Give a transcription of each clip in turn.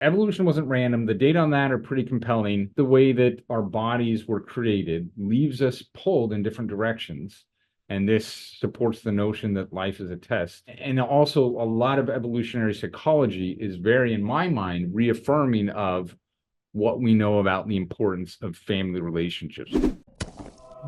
evolution wasn't random. The data on that are pretty compelling. The way that our bodies were created leaves us pulled in different directions. And this supports the notion that life is a test. And also, a lot of evolutionary psychology is very, in my mind, reaffirming of what we know about the importance of family relationships.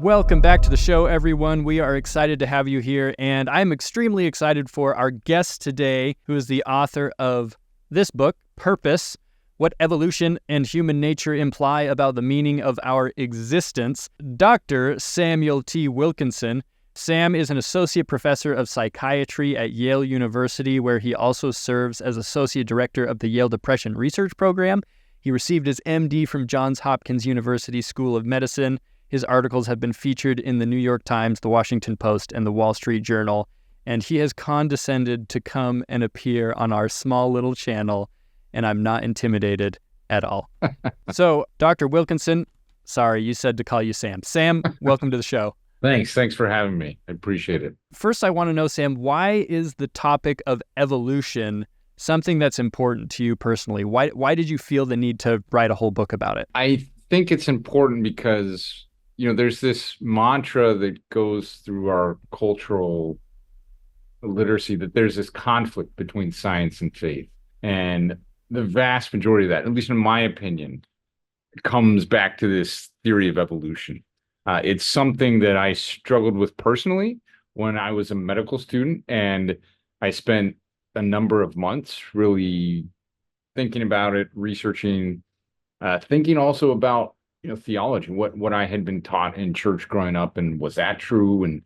Welcome back to the show, everyone. We are excited to have you here, and I'm extremely excited for our guest today, who is the author of this book, Purpose: What Evolution and Human Nature Imply About the Meaning of Our Existence, Dr. Samuel T. Wilkinson. Sam is an associate professor of psychiatry at Yale University, where he also serves as associate director of the Yale Depression Research Program. He received his MD from Johns Hopkins University School of Medicine. His articles have been featured in the New York Times, the Washington Post, and the Wall Street Journal, and he has condescended to come and appear on our small little channel, and I'm not intimidated at all. So, Dr. Wilkinson, sorry, you said to call you Sam. Sam, welcome to the show. Thanks for having me. I appreciate it. First, I want to know, Sam, why is the topic of evolution something that's important to you personally? Why did you feel the need to write a whole book about it? I think it's important because there's this mantra that goes through our cultural literacy that there's this conflict between science and faith. And the vast majority of that, at least in my opinion, comes back to this theory of evolution. It's something that I struggled with personally when I was a medical student, and I spent a number of months really thinking about it, researching, thinking also about theology, what I had been taught in church growing up, and was that true? And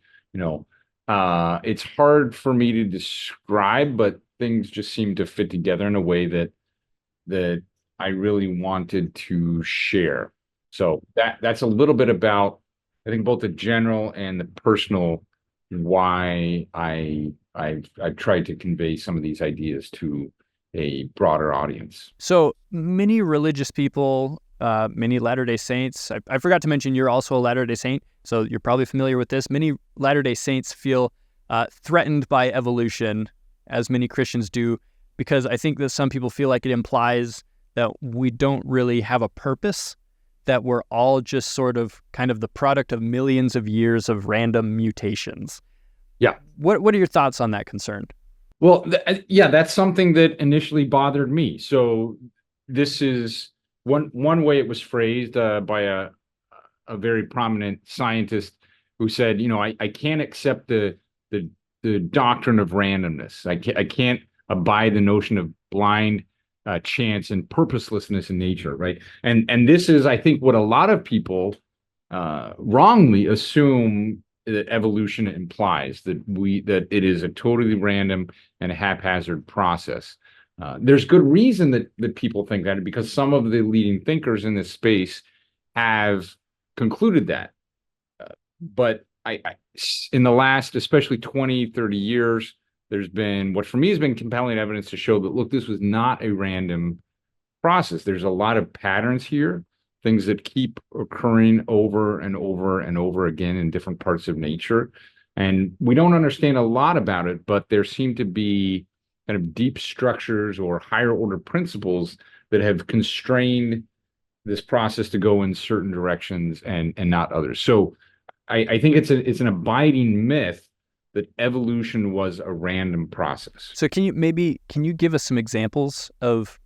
it's hard for me to describe, but things just seem to fit together in a way that I really wanted to share. So that's a little bit about, I think, both the general and the personal, why I've tried to convey some of these ideas to a broader audience. So many religious people, many Latter-day Saints, I forgot to mention you're also a Latter-day Saint, so you're probably familiar with this. Many Latter-day Saints feel threatened by evolution, as many Christians do, because I think that some people feel like it implies that we don't really have a purpose, that we're all just sort of kind of the product of millions of years of random mutations. Yeah. What are your thoughts on that concern? Well, that's something that initially bothered me. So this is one way it was phrased by a very prominent scientist who said, I can't accept the doctrine of randomness. I can't abide the notion of blind chance and purposelessness in nature, right? And this is, I think, what a lot of people wrongly assume that evolution implies, that it is a totally random and haphazard process. There's good reason that people think that, because some of the leading thinkers in this space have concluded that. But I in the last, especially 20, 30 years, there's been what for me has been compelling evidence to show that, look, this was not a random process. There's a lot of patterns here, things that keep occurring over and over and over again in different parts of nature. And we don't understand a lot about it, but there seem to be kind of deep structures or higher order principles that have constrained this process to go in certain directions and not others. So I think it's an abiding myth that evolution was a random process. So can you give us some examples of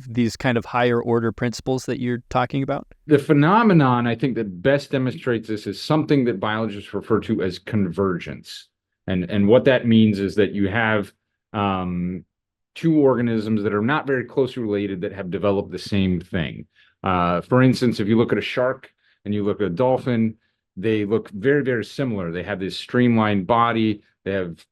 these kind of higher order principles that you're talking about? The phenomenon, I think, that best demonstrates this is something that biologists refer to as convergence. And what that means is that you have two organisms that are not very closely related that have developed the same thing. For instance, if you look at a shark and you look at a dolphin, they look very, very similar. They have this streamlined body. They have,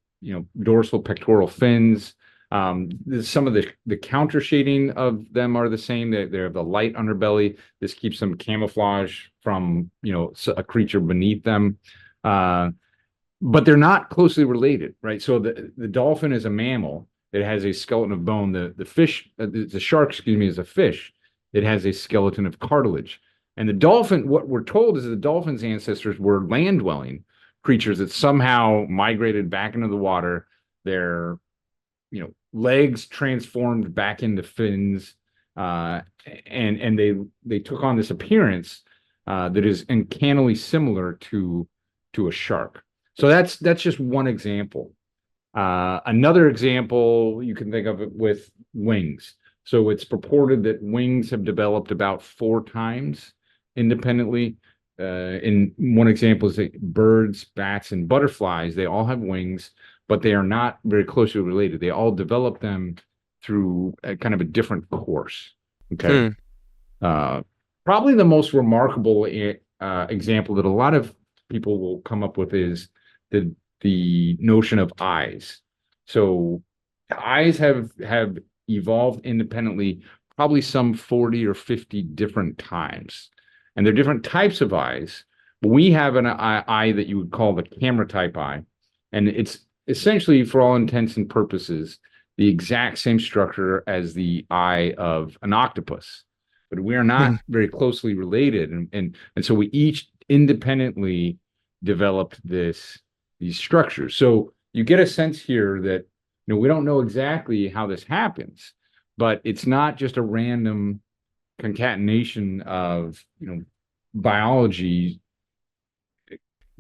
dorsal pectoral fins. Some of the counter shading of them are the same. They have the light underbelly. This keeps them camouflage from, a creature beneath them. But they're not closely related, right? So the dolphin is a mammal. It has a skeleton of bone. The shark, is a fish. It has a skeleton of cartilage. And the dolphin, what we're told is that the dolphin's ancestors were land-dwelling creatures that somehow migrated back into the water. Their legs transformed back into fins, and they took on this appearance that is uncannily similar to a shark. So that's just one example. Another example you can think of it with wings. So it's purported that wings have developed about 4 times independently. In one example is that birds, bats, and butterflies, they all have wings, but they are not very closely related. They all develop them through a kind of a different course. Okay. Probably the most remarkable example that a lot of people will come up with is the notion of eyes. So eyes have evolved independently probably some 40 or 50 different times. And they're different types of eyes. But we have an eye that you would call the camera type eye. And it's essentially, for all intents and purposes, the exact same structure as the eye of an octopus. But we are not very closely related. And so we each independently developed these structures. So you get a sense here that we don't know exactly how this happens, but it's not just a random concatenation of biology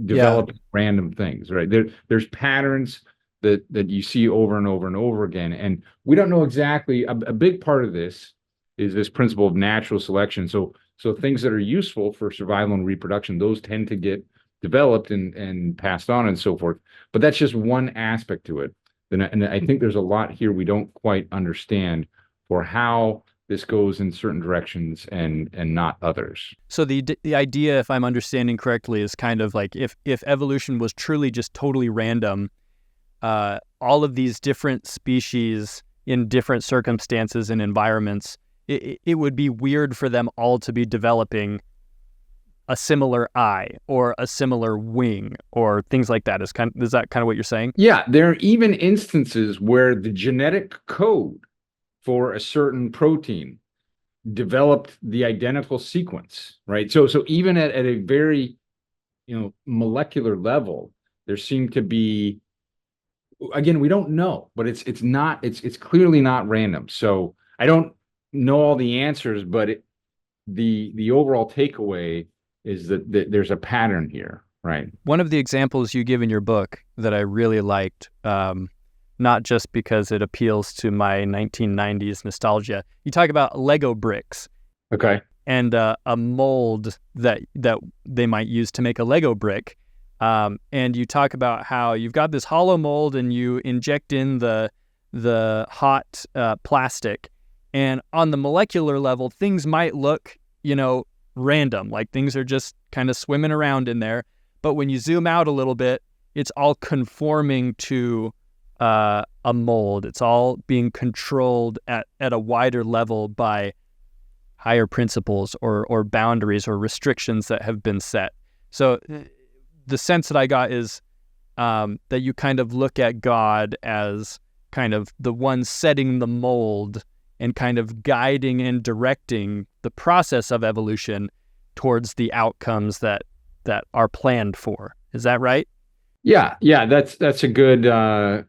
developing random things, right? There's patterns that you see over and over and over again, and we don't know exactly. A big part of this is this principle of natural selection. So things that are useful for survival and reproduction, those tend to get developed and passed on and so forth. But that's just one aspect to it. And I think there's a lot here we don't quite understand for how this goes in certain directions and not others. So the idea, if I'm understanding correctly, is kind of like if evolution was truly just totally random, all of these different species in different circumstances and environments, it would be weird for them all to be developing a similar eye or a similar wing or things like that. Is that kind of what you're saying? Yeah, there are even instances where the genetic code for a certain protein developed the identical sequence, right? So even at a very molecular level, there seemed to be, again, we don't know, but it's clearly not random. So I don't know all the answers, but the overall takeaway is that there's a pattern here, right? One of the examples you give in your book that I really liked, not just because it appeals to my 1990s nostalgia, you talk about Lego bricks. Okay. And a mold that they might use to make a Lego brick. And you talk about how you've got this hollow mold and you inject in the hot plastic. And on the molecular level, things might look, random, like things are just kind of swimming around in there. But when you zoom out a little bit, it's all conforming to a mold. It's all being controlled at a wider level by higher principles or boundaries or restrictions that have been set. So the sense that I got is that you kind of look at God as kind of the one setting the mold and kind of guiding and directing the process of evolution towards the outcomes that are planned for. Is that right? Yeah, that's a good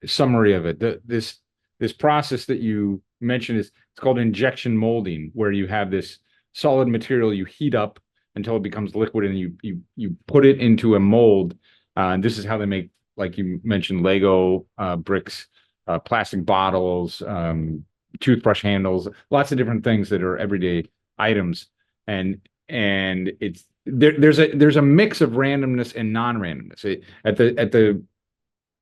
summary of it. This process that you mentioned it's called injection molding, where you have this solid material you heat up until it becomes liquid, and you put it into a mold. And this is how they make, like you mentioned, Lego bricks, plastic bottles, toothbrush handles, lots of different things that are everyday items. And it's there's a mix of randomness and non-randomness. At the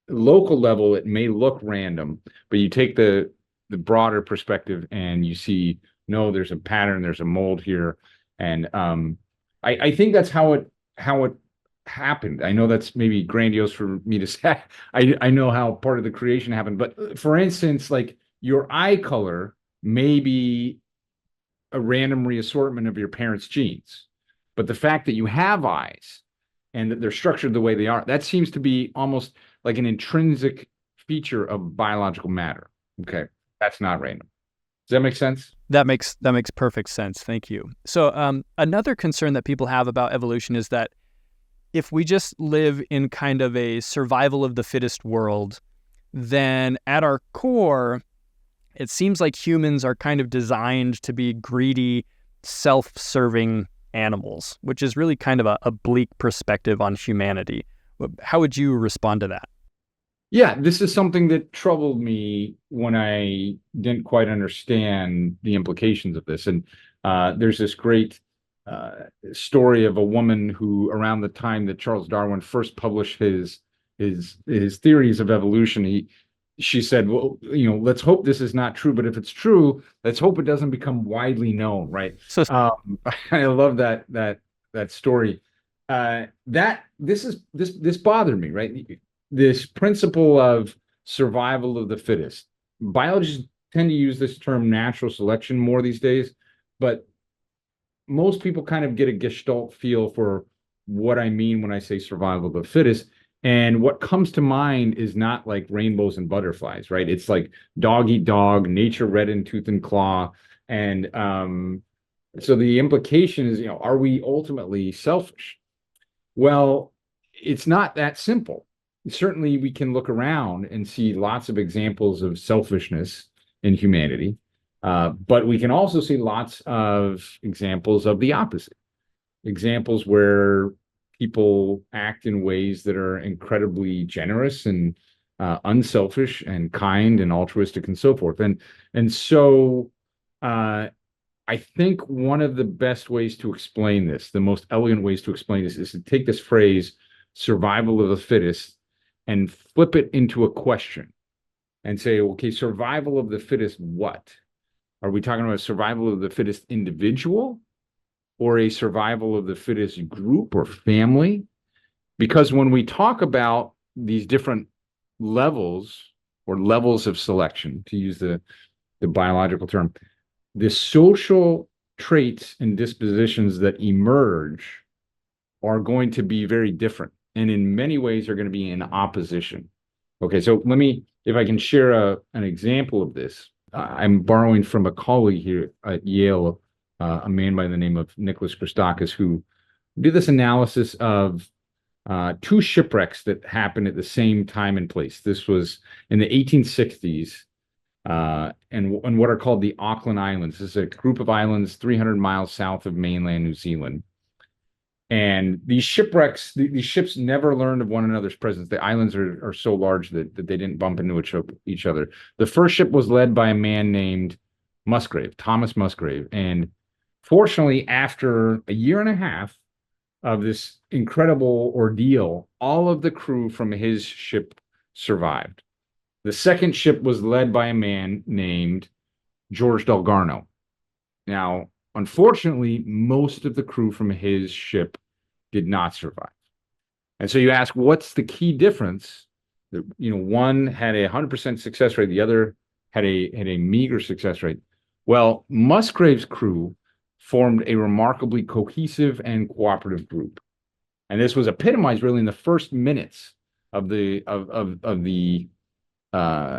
local level, it may look random, but you take the broader perspective and you see, no, there's a pattern, there's a mold here. And I think that's how it happened. I know that's maybe grandiose for me to say. I know how part of the creation happened, but for instance, like your eye color may be a random reassortment of your parents' genes, but the fact that you have eyes and that they're structured the way they are, that seems to be almost like an intrinsic feature of biological matter. Okay, that's not random. Does that make sense? That makes perfect sense. Thank you. So another concern that people have about evolution is that if we just live in kind of a survival of the fittest world, then at our core, it seems like humans are kind of designed to be greedy, self-serving animals, which is really kind of a bleak perspective on humanity. How would you respond to that? Yeah, this is something that troubled me when I didn't quite understand the implications of this. And there's this great story of a woman who, around the time that Charles Darwin first published his theories of evolution, she said, "Well, let's hope this is not true, but if it's true, let's hope it doesn't become widely known." Right? So, I love that story. This bothered me, right? This principle of survival of the fittest. Biologists tend to use this term natural selection more these days, but most people kind of get a gestalt feel for what I mean when I say survival of the fittest. And what comes to mind is not like rainbows and butterflies, right? It's like dog eat dog, nature red in tooth and claw. And so the implication is, are we ultimately selfish? Well, it's not that simple. Certainly, we can look around and see lots of examples of selfishness in humanity, but we can also see lots of examples of the opposite. Examples where people act in ways that are incredibly generous and unselfish and kind and altruistic and so forth. And so I think one of the best ways to explain this, the most elegant ways to explain this, is to take this phrase, survival of the fittest, and flip it into a question and say, okay, survival of the fittest, what? Are we talking about survival of the fittest individual or a survival of the fittest group or family? Because when we talk about these different levels or levels of selection, to use the biological term, the social traits and dispositions that emerge are going to be very different. And in many ways are going to be in opposition. Okay, so if I can share an example of this, I'm borrowing from a colleague here at Yale, a man by the name of Nicholas Christakis, who did this analysis of two shipwrecks that happened at the same time and place. This was in the 1860s, and what are called the Auckland Islands. This is a group of islands 300 miles south of mainland New Zealand. And these shipwrecks, these ships never learned of one another's presence. The islands are so large that they didn't bump into each other. The first ship was led by a man named Musgrave, Thomas Musgrave. And fortunately, after a year and a half of this incredible ordeal, all of the crew from his ship survived. The second ship was led by a man named George Delgarno. Now, unfortunately, most of the crew from his ship did not survive. And so you ask, what's the key difference? One had a 100% success rate, the other had a meager success rate. Well, Musgrave's crew formed a remarkably cohesive and cooperative group. And this was epitomized really in the first minutes of the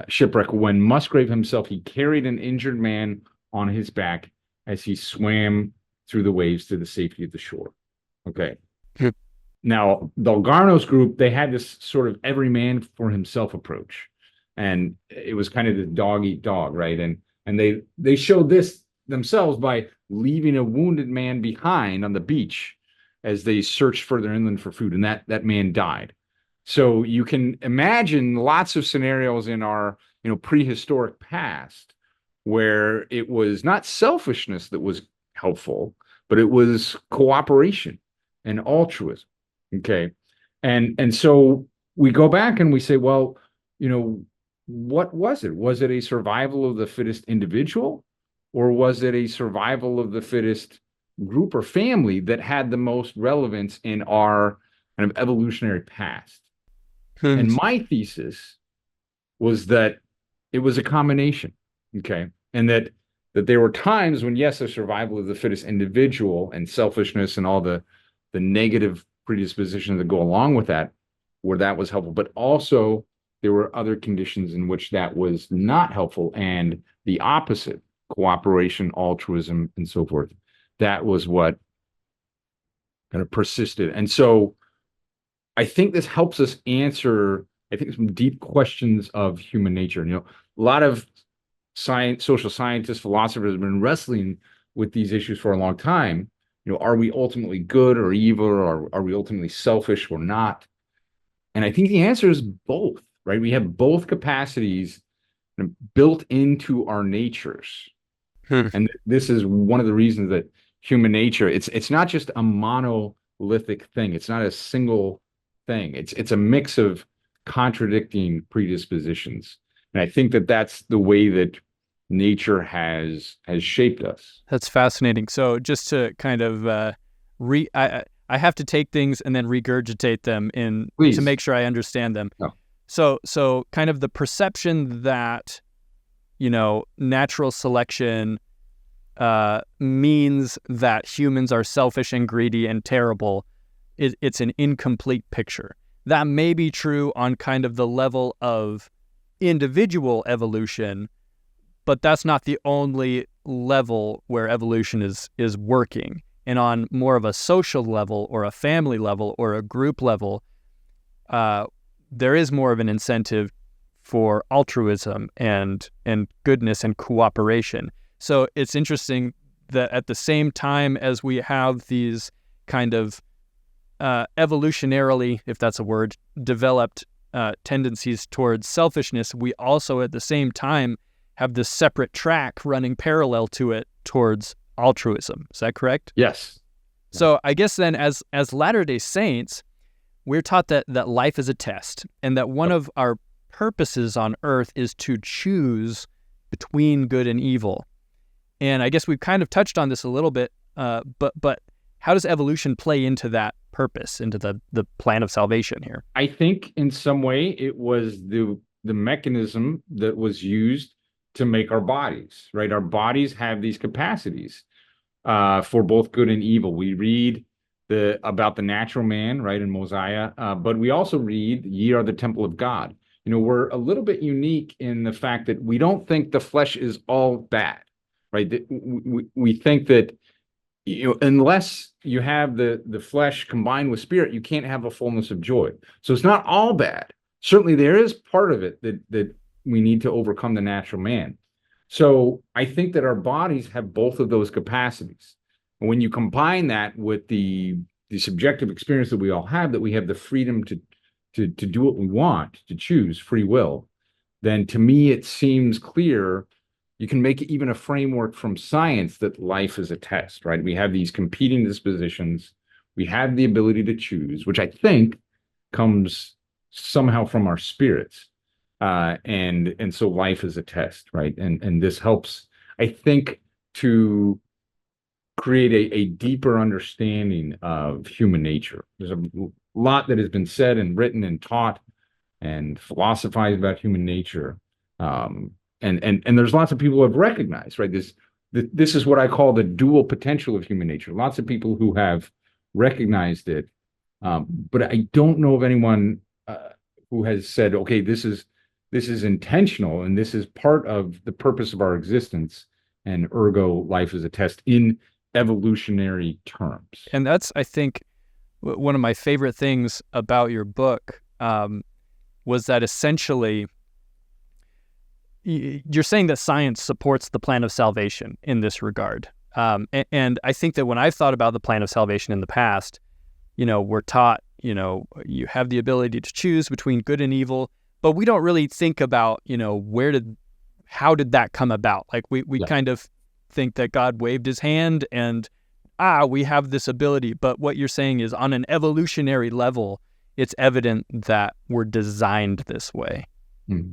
shipwreck, when Musgrave himself, he carried an injured man on his back as he swam through the waves to the safety of the shore. Okay. Now, Delgarno's group, they had this sort of every man for himself approach. And it was kind of the dog eat dog, right? And they showed this themselves by leaving a wounded man behind on the beach as they searched further inland for food. And that man died. So you can imagine lots of scenarios in our, prehistoric past where it was not selfishness that was helpful, but it was cooperation and altruism. Okay. And so we go back and we say, well, what was it? Was it a survival of the fittest individual, or was it a survival of the fittest group or family that had the most relevance in our kind of evolutionary past? And my thesis was that it was a combination. Okay. And that there were times when, yes, a survival of the fittest individual and selfishness and all the negative predispositions that go along with that, where that was helpful, but also there were other conditions in which that was not helpful, and the opposite, cooperation, altruism, and so forth. That was what kind of persisted. And so I think this helps us answer I think some deep questions of human nature. A lot of science, social scientists, philosophers have been wrestling with these issues for a long time. Are we ultimately good or evil, or are we ultimately selfish or not? And I think the answer is both, right? We have both capacities built into our natures. Hmm. And this is one of the reasons that human nature, it's not just a monolithic thing. It's not a single thing. It's a mix of contradicting predispositions. And I think that that's the way that nature has shaped us. That's fascinating. So just to kind of I have to take things and then regurgitate them in to Please. make sure I understand them. No. So kind of the perception that, natural selection means that humans are selfish and greedy and terrible. It's an incomplete picture. That may be true on kind of the level of individual evolution, but that's not the only level where evolution is working. And on more of a social level or a family level or a group level, there is more of an incentive for altruism and goodness and cooperation. So it's interesting that at the same time as we have these kind of evolutionarily, if that's a word, developed tendencies towards selfishness, we also at the same time have this separate track running parallel to it towards altruism. Is that correct? Yes. So I guess then as Latter-day Saints, we're taught that life is a test and that one of our purposes on earth is to choose between good and evil. And I guess we've kind of touched on this a little bit, but how does evolution play into that purpose, into the plan of salvation here? I think in some way it was the mechanism that was used to make our bodies, right? Our bodies have these capacities for both good and evil. We read about the natural man, right, in Mosiah, but we also read, "Ye are the temple of God." We're a little bit unique in the fact that we don't think the flesh is all bad, right? We think that unless you have the flesh combined with spirit, you can't have a fullness of joy. So it's not all bad. Certainly, there is part of it that we need to overcome the natural man. So I think that our bodies have both of those capacities. And when you combine that with the subjective experience that we all have, that we have the freedom to do what we want, to choose free will, then to me it seems clear you can make even a framework from science that life is a test, right? We have these competing dispositions. We have the ability to choose, which I think comes somehow from our spirits. And so life is a test, right? And this helps, I think, to create a deeper understanding of human nature. There's a lot that has been said and written and taught and philosophized about human nature. And there's lots of people who have recognized, right? This is what I call the dual potential of human nature. Lots of people who have recognized it, but I don't know of anyone who has said, okay, this is intentional and this is part of the purpose of our existence, and ergo life is a test in evolutionary terms. And that's, I think, one of my favorite things about your book was that essentially you're saying that science supports the plan of salvation in this regard. And I think that when I've thought about the plan of salvation in the past, we're taught, you have the ability to choose between good and evil, but we don't really think about, how did that come about? Like we kind of think that God waved his hand and, we have this ability. But what you're saying is on an evolutionary level, it's evident that we're designed this way. Hmm.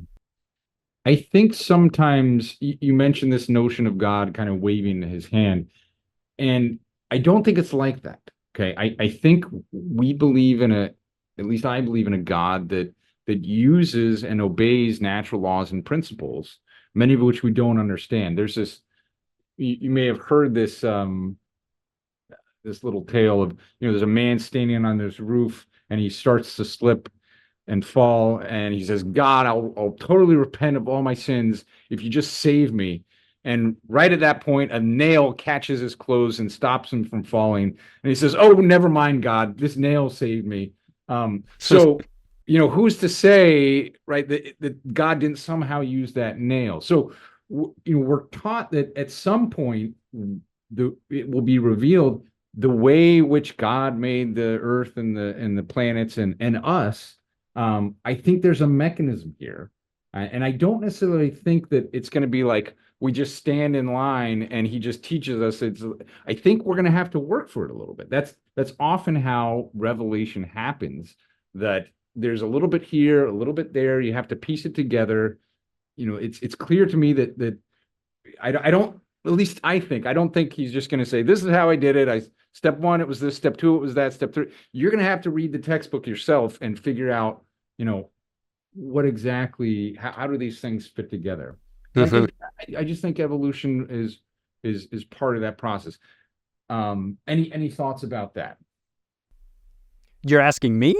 I think sometimes you mentioned this notion of God kind of waving his hand, and I don't think it's like that. Okay. I think we believe at least I believe in a God that uses and obeys natural laws and principles, many of which we don't understand. There's this, you may have heard this, this little tale of, there's a man standing on this roof and he starts to slip and fall, and he says, "God, I'll totally repent of all my sins if you just save me." And right at that point, a nail catches his clothes and stops him from falling. And he says, "Oh, never mind, God, this nail saved me." So who's to say, right, that God didn't somehow use that nail? So, we're taught that at some point it will be revealed the way which God made the earth and the planets and us. I think there's a mechanism here, and I don't necessarily think that it's going to be like we just stand in line and he just teaches us. I think we're going to have to work for it a little bit. That's often how revelation happens. That there's a little bit here, a little bit there. You have to piece it together. It's clear to me that I don't, at least I don't think he's just going to say, this is how I did it. Step one, it was this, step two, it was that, step three. You're going to have to read the textbook yourself and figure out, what exactly, how do these things fit together? And I just think evolution is part of that process. Any thoughts about that? You're asking me?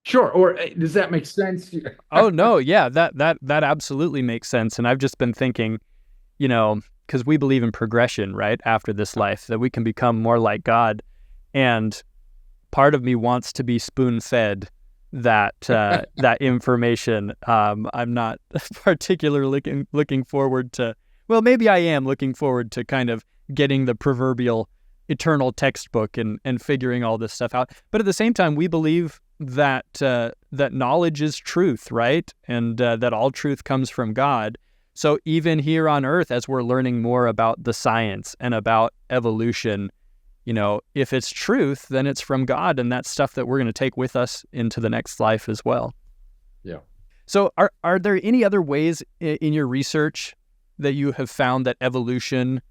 Sure. Or does that make sense? Oh no, yeah, that absolutely makes sense. And I've just been thinking, because we believe in progression, right? After this life, that we can become more like God. And part of me wants to be spoon-fed that that information. I'm not particularly looking forward to. Well, maybe I am looking forward to kind of getting the proverbial eternal textbook and figuring all this stuff out. But at the same time, we believe that that knowledge is truth, right? And that all truth comes from God. So even here on Earth, as we're learning more about the science and about evolution, if it's truth, then it's from God, and that's stuff that we're going to take with us into the next life as well. Yeah. So are there any other ways in your research that you have found that evolution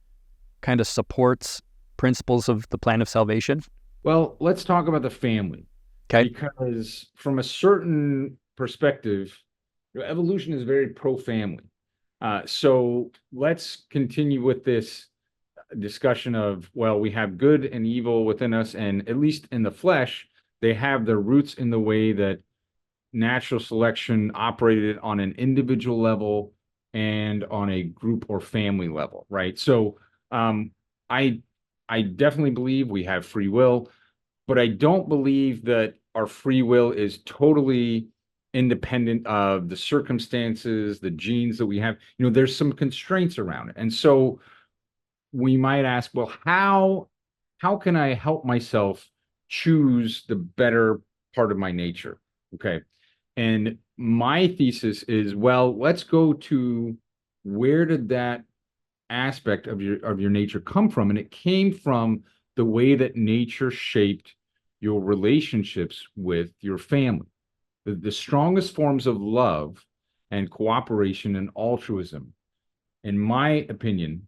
kind of supports principles of the plan of salvation? Well, let's talk about the family. Okay. Because from a certain perspective, evolution is very pro-family. So let's continue with this discussion of, well, we have good and evil within us, and at least in the flesh, they have their roots in the way that natural selection operated on an individual level and on a group or family level, right? So I I definitely believe we have free will, but I don't believe that our free will is totally independent of the circumstances, the genes that we have. There's some constraints around it. And so we might ask, well, how can I help myself choose the better part of my nature? Okay. And my thesis is, well, let's go to where did that aspect of your nature come from? And it came from the way that nature shaped your relationships with your family. The strongest forms of love and cooperation and altruism, in my opinion,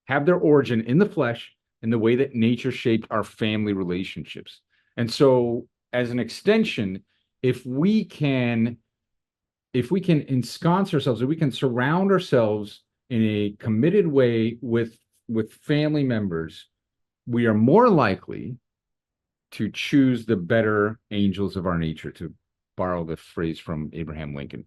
have their origin in the flesh in the way that nature shaped our family relationships. And so, as an extension, if we can ensconce ourselves, if we can surround ourselves in a committed way with family members, we are more likely to choose the better angels of our nature, to borrow the phrase from Abraham Lincoln.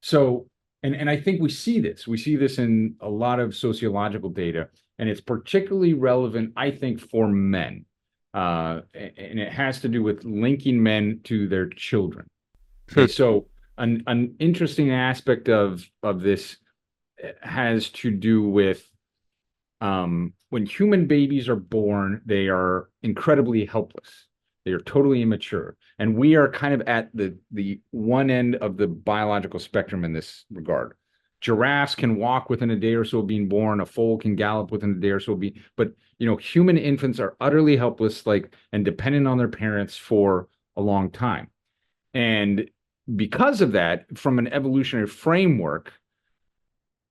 So, and I think we see this. We see this in a lot of sociological data, and it's particularly relevant, I think, for men. And it has to do with linking men to their children. Okay, so an interesting aspect of this has to do with when human babies are born, they are incredibly helpless. They are totally immature. And we are kind of at the one end of the biological spectrum in this regard. Giraffes can walk within a day or so of being born. A foal can gallop within a day or so of being, but human infants are utterly helpless, and dependent on their parents for a long time. And because of that, from an evolutionary framework,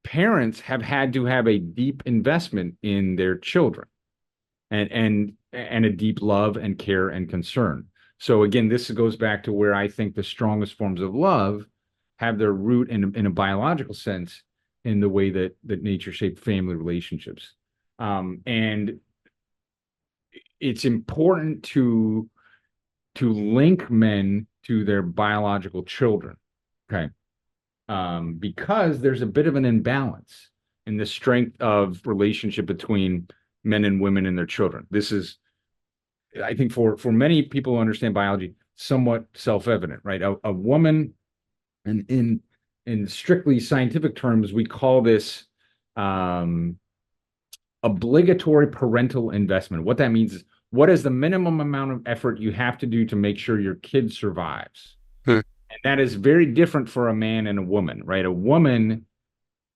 parents have had to have a deep investment in their children and a deep love and care and concern. So again, this goes back to where I think the strongest forms of love have their root in a biological sense in the way that nature shaped family relationships. And it's important to link men to their biological children. Okay. Because there's a bit of an imbalance in the strength of relationship between men and women and their children. This is, I think, for many people who understand biology, somewhat self-evident, right? A woman, and in strictly scientific terms, we call this um, obligatory parental investment. What that means is, what is the minimum amount of effort you have to do to make sure your kid survives? Hmm. And that is very different for a man and a woman, right? A woman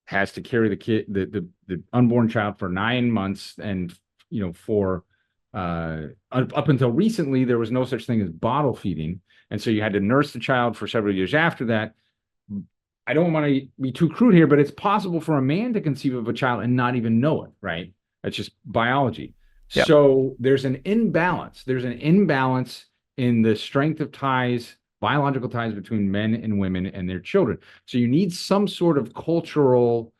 has to carry the kid, the unborn child for 9 months, and for up until recently, there was no such thing as bottle feeding, and so you had to nurse the child for several years after that. I don't want to be too crude here, but it's possible for a man to conceive of a child and not even know it, right? That's just biology. Yeah. So there's an imbalance. There's an imbalance in the strength of ties, biological ties between men and women and their children. So you need some sort of cultural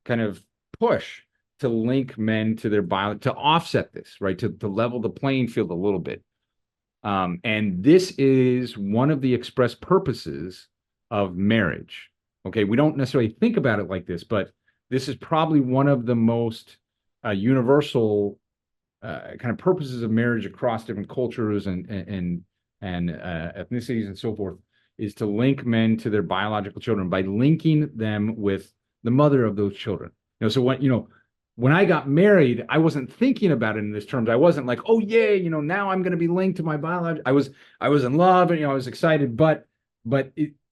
kind of push to link men to their bio, to offset this, right? To level the playing field a little bit. And this is one of the express purposes of marriage. Okay, we don't necessarily think about it like this, but this is probably one of the most universal kind of purposes of marriage across different cultures and ethnicities and so forth, is to link men to their biological children by linking them with the mother of those children. So when I got married, I wasn't thinking about it in this terms. I wasn't like, oh yay, now I'm going to be linked to my biological. I was in love, and I was excited, but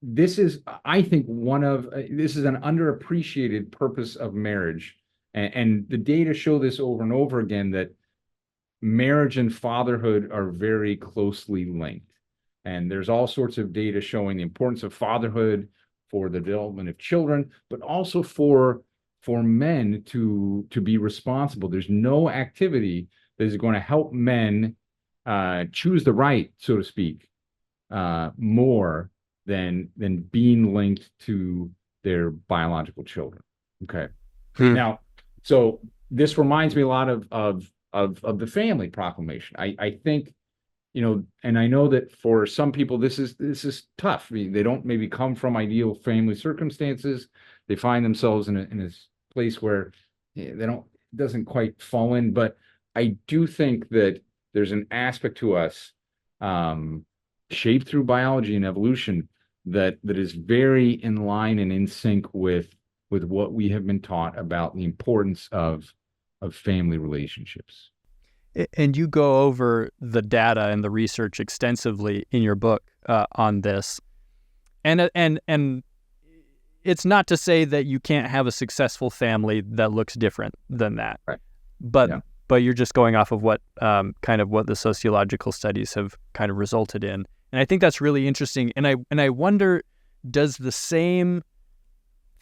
this is, I think, this is an underappreciated purpose of marriage, and the data show this over and over again, that marriage and fatherhood are very closely linked. And there's all sorts of data showing the importance of fatherhood for the development of children, but also for men to be responsible. There's no activity that is going to help men choose the right, so to speak, more than being linked to their biological children. Okay. Now, so this reminds me a lot of the family proclamation. I think, and I know that for some people this is tough. I mean, they don't maybe come from ideal family circumstances. They find themselves in a place where it doesn't quite fall in. But I do think that there's an aspect to us, shaped through biology and evolution, that is very in line and in sync with what we have been taught about the importance of family relationships. And you go over the data and the research extensively in your book on this, and it's not to say that you can't have a successful family that looks different than that, right? But Yeah. but you're just going off of what kind of what the sociological studies have kind of resulted in, and I think that's really interesting. And I wonder, does the same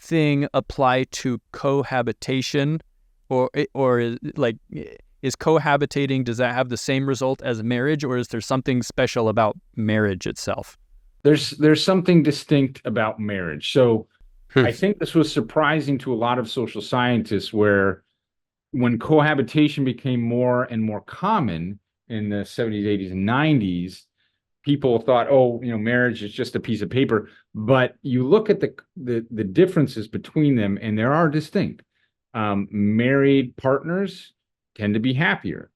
thing apply to cohabitation, or is cohabitating, does that have the same result as marriage, or is there something special about marriage itself? There's something distinct about marriage. So I think this was surprising to a lot of social scientists, where when cohabitation became more and more common in the 70s, 80s, and 90s, people thought, oh, marriage is just a piece of paper. But you look at the differences between them, and there are distinct. Married partners tend to be happier.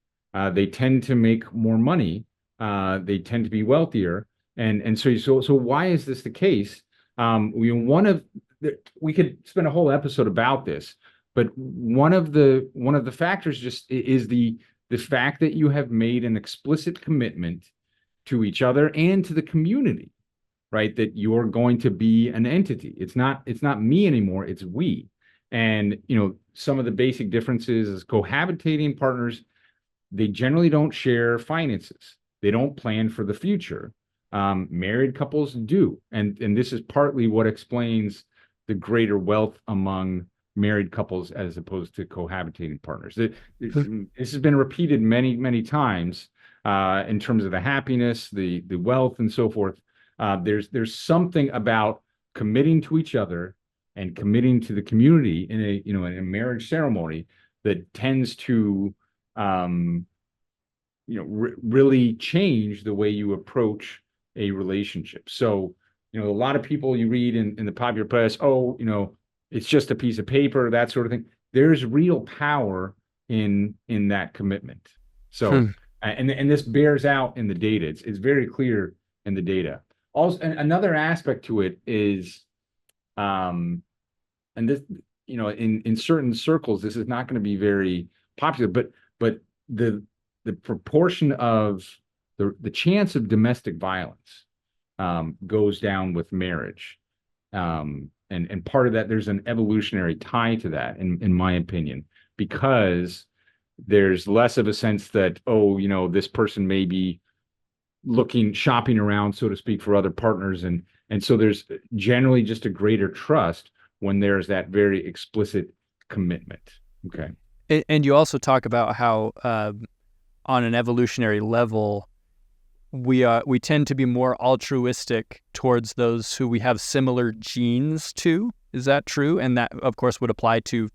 They tend to make more money. They tend to be wealthier. And so why is this the case? We could spend a whole episode about this, but one of the factors just is the fact that you have made an explicit commitment to each other and to the community, right? That you're going to be an entity. It's not me anymore, it's we. And some of the basic differences is cohabitating partners, they generally don't share finances. They don't plan for the future. Married couples do. And this is partly what explains the greater wealth among married couples as opposed to cohabitating partners. This has been repeated many, many times in terms of the happiness, the wealth, and so forth. There's something about committing to each other and committing to the community in a marriage ceremony that tends to really change the way you approach a relationship. So, a lot of people you read in the popular press, oh, it's just a piece of paper, that sort of thing. There's real power in that commitment. So, and this bears out in the data. It's very clear and the data. Also, and another aspect to it is, and this, in certain circles, this is not going to be very popular, but the proportion of the chance of domestic violence goes down with marriage. And part of that, there's an evolutionary tie to that, in my opinion, because there's less of a sense that, this person may be shopping around, so to speak, for other partners. And so there's generally just a greater trust when there's that very explicit commitment. Okay. And you also talk about how on an evolutionary level, we tend to be more altruistic towards those who we have similar genes to. Is that true? And that, of course, would apply to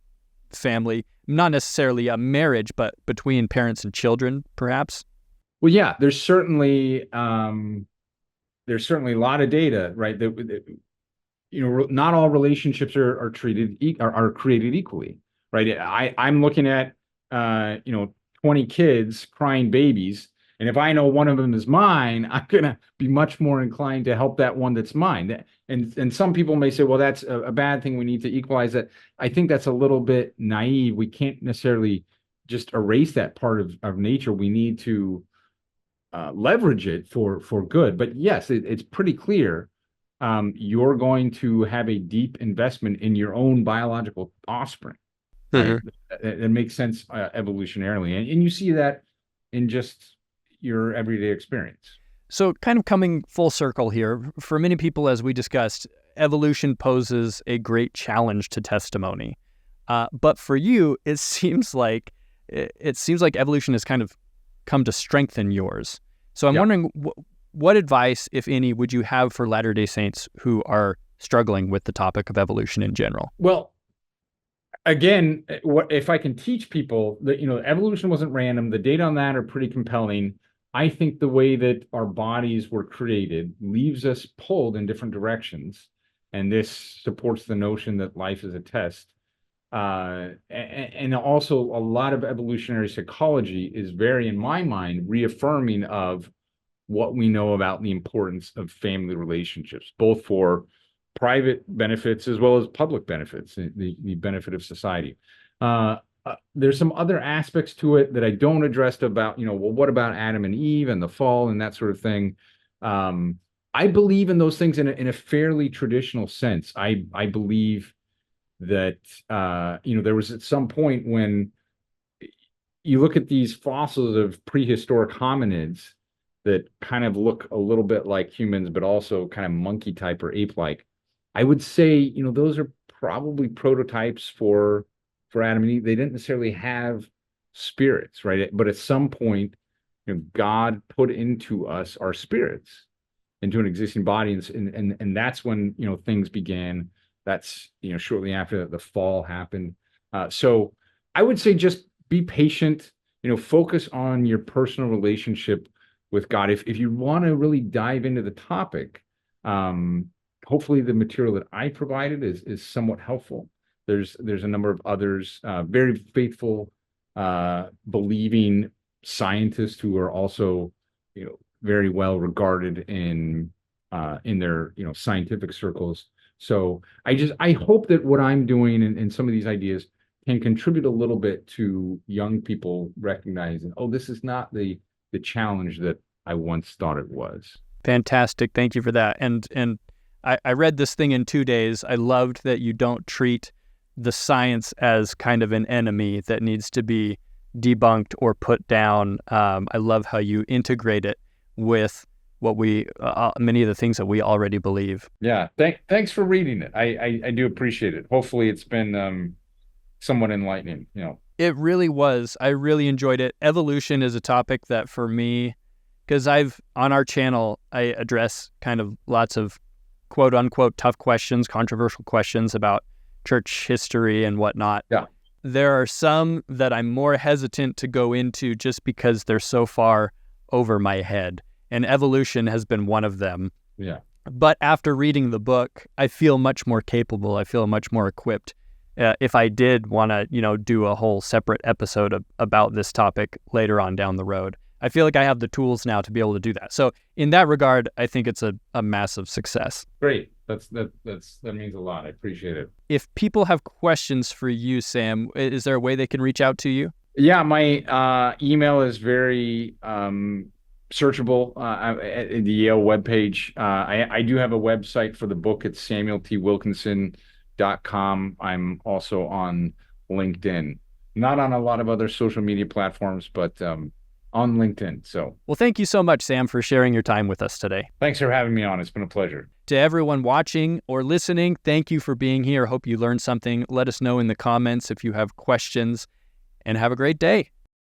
family, not necessarily a marriage, but between parents and children, perhaps. Well, yeah, there's certainly a lot of data, right? That not all relationships are created equally, right? I'm looking at 20 kids crying babies, and if I know one of them is mine, I'm gonna be much more inclined to help that one that's mine. And some people may say, well, that's a bad thing. We need to equalize that. I think that's a little bit naive. We can't necessarily just erase that part of nature. We need to leverage it for good. But yes, it's pretty clear. You're going to have a deep investment in your own biological offspring. Right? It makes sense evolutionarily, and you see that in just your everyday experience. So kind of coming full circle here, for many people, as we discussed, evolution poses a great challenge to testimony. But for you, it seems like evolution has kind of come to strengthen yours. So I'm wondering, what advice, if any, would you have for Latter-day Saints who are struggling with the topic of evolution in general? Well, again, if I can teach people that, evolution wasn't random, the data on that are pretty compelling. I think the way that our bodies were created leaves us pulled in different directions. And this supports the notion that life is a test. And also a lot of evolutionary psychology is very, in my mind, reaffirming of what we know about the importance of family relationships, both for private benefits as well as public benefits, the benefit of society. There's some other aspects to it that I don't address about, well, what about Adam and Eve and the fall and that sort of thing? I believe in those things in a fairly traditional sense. I believe that, there was at some point when you look at these fossils of prehistoric hominids that kind of look a little bit like humans, but also kind of monkey type or ape like. I would say, those are probably prototypes for Adam and Eve. They didn't necessarily have spirits, right? But at some point, God put into us our spirits, into an existing body, and that's when things began. That's shortly after the fall happened. So I would say just be patient. Focus on your personal relationship with God. If you want to really dive into the topic, hopefully the material that I provided is somewhat helpful. There's a number of others, very faithful, believing scientists who are also, very well regarded in their, scientific circles. So I hope that what I'm doing and some of these ideas can contribute a little bit to young people recognizing, oh, this is not the challenge that I once thought it was. Fantastic. Thank you for that. And I read this thing in 2 days. I loved that you don't treat the science as kind of an enemy that needs to be debunked or put down. I love how you integrate it with what many of the things that we already believe. Yeah. Thanks for reading it. I do appreciate it. Hopefully it's been somewhat enlightening. It really was. I really enjoyed it. Evolution is a topic that for me, because on our channel, I address kind of lots of quote unquote tough questions, controversial questions about church history and whatnot. Yeah. There are some that I'm more hesitant to go into just because they're so far over my head. And evolution has been one of them. Yeah. But after reading the book, I feel much more capable. I feel much more equipped. If I did want to, do a whole separate episode about this topic later on down the road, I feel like I have the tools now to be able to do that. So in that regard, I think it's a massive success. Great. That means a lot. I appreciate it. If people have questions for you, Sam, is there a way they can reach out to you? Yeah, my email is very searchable at the Yale webpage. I do have a website for the book. It's samueltwilkinson.com. I'm also on LinkedIn. Not on a lot of other social media platforms, but on LinkedIn. So, well, thank you so much, Sam, for sharing your time with us today. thanks for having me on. It's been a pleasure. To everyone watching or listening, thank you for being here. Hope you learned something. Let us know in the comments if you have questions, and have a great day.